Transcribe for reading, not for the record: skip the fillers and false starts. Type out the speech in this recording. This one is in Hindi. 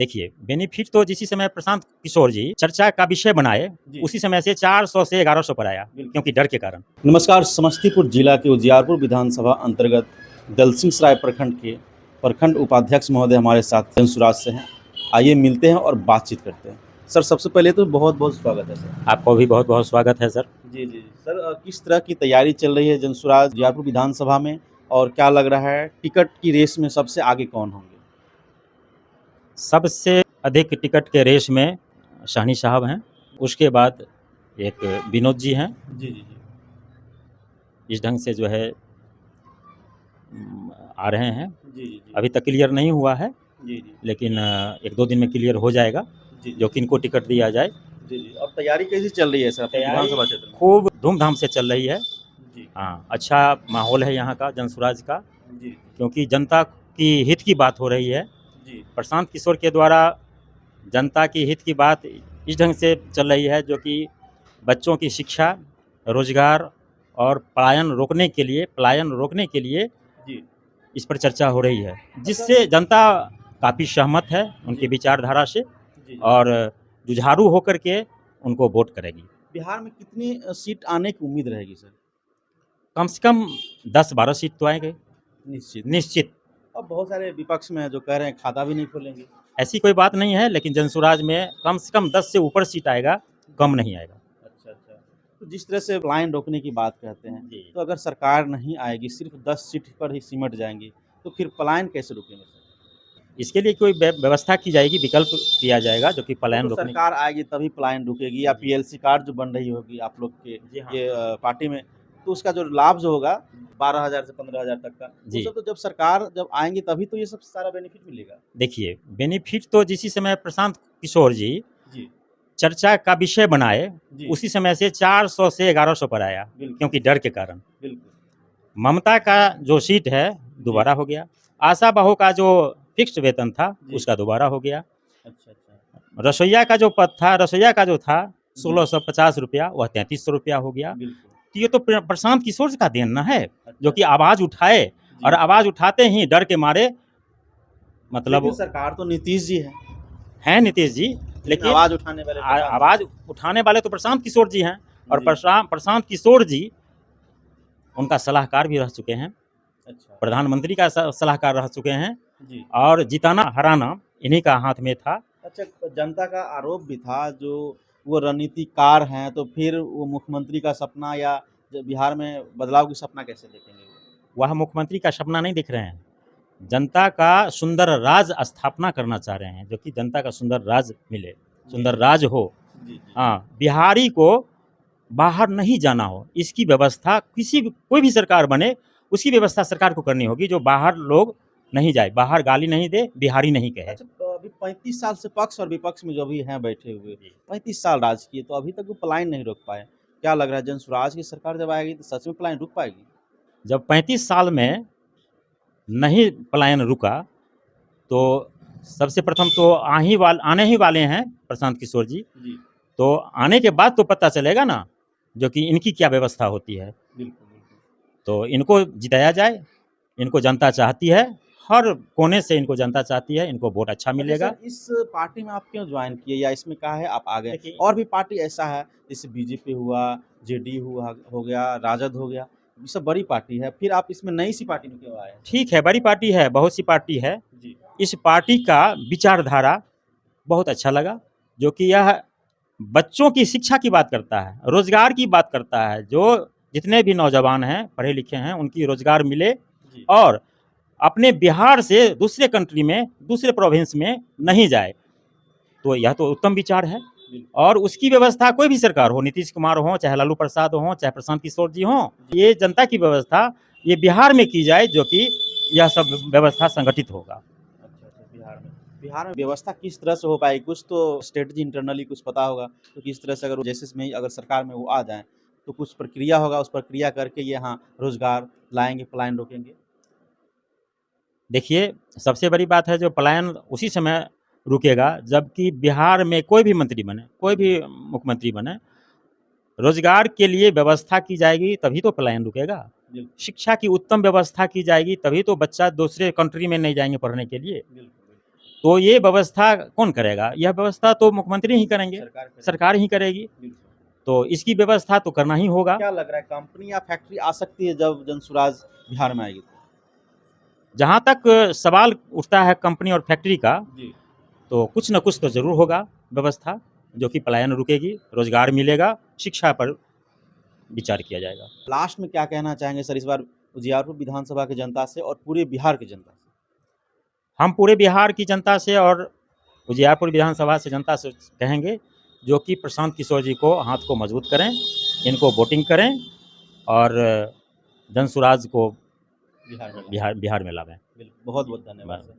देखिए, बेनिफिट तो जिसी समय प्रशांत किशोर जी चर्चा का विषय बनाए, जी। उसी समय से 400 से 1100 पर आया, बिल्कुल। क्योंकि डर के कारण। नमस्कार, समस्तीपुर जिला के उजियारपुर विधानसभा अंतर्गत दलसिंहसराय प्रखंड के प्रखंड उपाध्यक्ष महोदय हमारे साथ जंसुराज से हैं। आइए मिलते हैं और बातचीत करते हैं। सर, सबसे पहले तो बहुत बहुत स्वागत है सर। आपको भी बहुत बहुत स्वागत है सर। जी। सर, किस तरह की तैयारी चल रही है जंसुराज उजियारपुर विधानसभा में, और क्या लग रहा है टिकट की रेस में सबसे आगे कौन होंगे? सबसे अधिक टिकट के रेस में शाहनी साहब हैं, उसके बाद एक विनोद जी हैं। जी। इस ढंग से जो है आ रहे हैं। जी। अभी तक क्लियर नहीं हुआ है, जी। लेकिन 1-2 दिन में क्लियर हो जाएगा, जी। जो किनको टिकट दिया जाए। जी। और तैयारी कैसी चल रही है सर अपने तैयारी विधानसभा क्षेत्र में? खूब धूमधाम से चल रही है। जी। हाँ, अच्छा माहौल है यहाँ का जंसुराज का, जी। क्योंकि जनता की हित की बात हो रही है। जी। प्रशांत किशोर के द्वारा जनता की हित की बात इस ढंग से चल रही है, जो कि बच्चों की शिक्षा, रोजगार और पलायन रोकने के लिए जी। इस पर चर्चा हो रही है, जिससे जनता काफ़ी सहमत है उनकी विचारधारा से जी। और जुझारू होकर के उनको वोट करेगी। बिहार में कितनी सीट आने की उम्मीद रहेगी सर? कम से कम 10-12 सीट तो आएंगे निश्चित। निश्चित। अब बहुत सारे विपक्ष में हैं जो कह रहे हैं खाता भी नहीं खोलेंगे। ऐसी कोई बात नहीं है, लेकिन जनसुराज में कम से कम 10 से ऊपर सीट आएगा, कम नहीं आएगा। अच्छा। तो जिस तरह से पलायन रोकने की बात कहते हैं, जी। तो अगर सरकार नहीं आएगी, सिर्फ 10 सीट पर ही सिमट जाएंगी, तो फिर पलायन कैसे रोकेंगे सर? इसके लिए कोई व्यवस्था की जाएगी, विकल्प किया जाएगा, जो कि वो पलायन तो रोकने। सरकार आएगी तभी पलायन रुकेगी, या जी। पीएलसी कार्ड जो बन रही होगी आप लोग के जी हाँ। ये पार्टी में, तो उसका जो लाभ जो होगा 12,000 से 15,000 तक का, वो जी। सब तो जब सरकार जब आएंगी तभी तो ये सब सारा बेनिफिट मिलेगा। देखिए, बेनिफिट तो जिसी समय प्रशांत किशोर जी जी। चर्चा का विषय बनाए, जी। उसी समय से 400 से 1100 पर आया, बिल्कुल। क्योंकि डर के कारण। बिल्कुल। ममता का जो सीट है दोबारा हो गया, आशा बहू का जो फिक्स्ड वेतन था जी। उसका दोबारा हो गया, अच्छा। रसोईया का जो पद था, रसोईया का जो था जी। 1650 रुपया, वह 3300 रुपया हो गया। बिल्कुल। तो ये तो प्रशांत किशोर का देन ना है, जो अच्छा। कि आवाज़ उठाए, जी। और आवाज़ उठाते ही डर के मारे, मतलब लेकिन सरकार तो नीतीश जी है, हैं नीतीश जी, लेकिन लेकिन आवाज उठाने वाले प्रशांत जी आवाज़ उठाने वाले तो प्रशांत किशोर जी हैं, और जी। प्रशांत किशोर जी उनका सलाहकार भी रह चुके हैं, अच्छा। प्रधानमंत्री का सलाहकार रह चुके हैं, जी। और जिताना हराना इन्हीं का हाथ में था। अच्छा, जनता का आरोप भी था जो वो रणनीतिकार हैं, तो फिर वो मुख्यमंत्री का सपना या बिहार में बदलाव की सपना कैसे देखेंगे वो? वह मुख्यमंत्री का सपना नहीं दिख रहे हैं, जनता का सुंदर राज स्थापना करना चाह रहे हैं, जो कि जनता का सुंदर राज मिले, सुंदर राज हो। जी। हाँ, बिहारी को बाहर नहीं जाना हो, इसकी व्यवस्था कोई भी सरकार बने, उसकी व्यवस्था सरकार को करनी होगी, जो बाहर लोग नहीं जाए, बाहर गाली नहीं दे, बिहारी नहीं कहे। अच्छा, तो अभी 35 साल से पक्ष और विपक्ष में जो भी हैं बैठे हुए, 35 साल राज किए, तो अभी तक वो पलायन नहीं रोक पाए। क्या लग रहा है जनसुराज की सरकार जब आएगी तो सच में पलायन रुक पाएगी? जब 35 साल में नहीं पलायन रुका, तो सबसे प्रथम तो आने ही वाले हैं प्रशांत किशोर जी, जी। तो आने के बाद तो पता चलेगा ना, जो कि इनकी क्या व्यवस्था होती है। बिल्कुल। तो इनको जिताया जाए, इनको जनता चाहती है, हर कोने से इनको जनता चाहती है, इनको वोट अच्छा अच्छा मिलेगा। सर, इस पार्टी में आप क्यों ज्वाइन किए, या इसमें क्या है आप आ गए? देखिए, और भी पार्टी ऐसा है, जैसे बीजेपी हुआ, जेडीयू हुआ हो गया, राजद हो गया, ये सब बड़ी पार्टी है, फिर आप इसमें नई सी पार्टी में क्यों आए? ठीक है, बड़ी पार्टी है, बहुत सी पार्टी है। जी। इस पार्टी का विचारधारा बहुत अच्छा लगा, जो कि यह बच्चों की शिक्षा की बात करता है, रोजगार की बात करता है, जो जितने भी नौजवान हैं, पढ़े लिखे हैं, उनकी रोजगार मिले, जी। और अपने बिहार से दूसरे कंट्री में, दूसरे प्रोविंस में नहीं जाए। तो यह तो उत्तम विचार है, और उसकी व्यवस्था कोई भी सरकार हो, नीतीश कुमार हो, चाहे लालू प्रसाद हो, चाहे प्रशांत किशोर जी हों, ये जनता की व्यवस्था ये बिहार में की जाए, जो कि यह सब व्यवस्था संगठित होगा। अच्छा, बिहार में व्यवस्था किस तरह से हो पाएगी? कुछ तो स्ट्रेटजी इंटरनली कुछ पता होगा, तो किस तरह से अगर जैसे में अगर सरकार में वो आ जाएँ, तो कुछ प्रक्रिया होगा, उस प्रक्रिया करके ये यहाँ रोजगार लाएँगे, पलायन रोकेंगे? देखिए, सबसे बड़ी बात है, जो पलायन उसी समय रुकेगा जबकि बिहार में कोई भी मंत्री बने, कोई भी मुख्यमंत्री बने, रोजगार के लिए व्यवस्था की जाएगी, तभी तो पलायन रुकेगा। बिल्कुल। शिक्षा की उत्तम व्यवस्था की जाएगी, तभी तो बच्चा दूसरे कंट्री में नहीं जाएंगे पढ़ने के लिए। बिल्कुल। तो ये व्यवस्था कौन करेगा? यह व्यवस्था तो मुख्यमंत्री ही करेंगे, सरकार करेगी। सरकार ही करेगी। बिल्कुल। तो इसकी व्यवस्था तो करना ही होगा। क्या लग रहा है कंपनी या फैक्ट्री आ सकती है जब जनसुराज बिहार में आएगी? जहाँ तक सवाल उठता है कंपनी और फैक्ट्री का, जी। तो कुछ न कुछ तो ज़रूर होगा व्यवस्था, जो कि पलायन रुकेगी, रोजगार मिलेगा, शिक्षा पर विचार किया जाएगा। लास्ट में क्या कहना चाहेंगे सर इस बार उजियारपुर विधानसभा की जनता से और पूरे बिहार की जनता से? हम पूरे बिहार की जनता से और उजियारपुर विधानसभा से जनता से कहेंगे जो कि प्रशांत किशोर जी को हाथ को मजबूत करें, इनको वोटिंग करें और जनसुराज को बिहार में बिहार में लावें। बिल्कुल, बहुत बहुत धन्यवाद सर।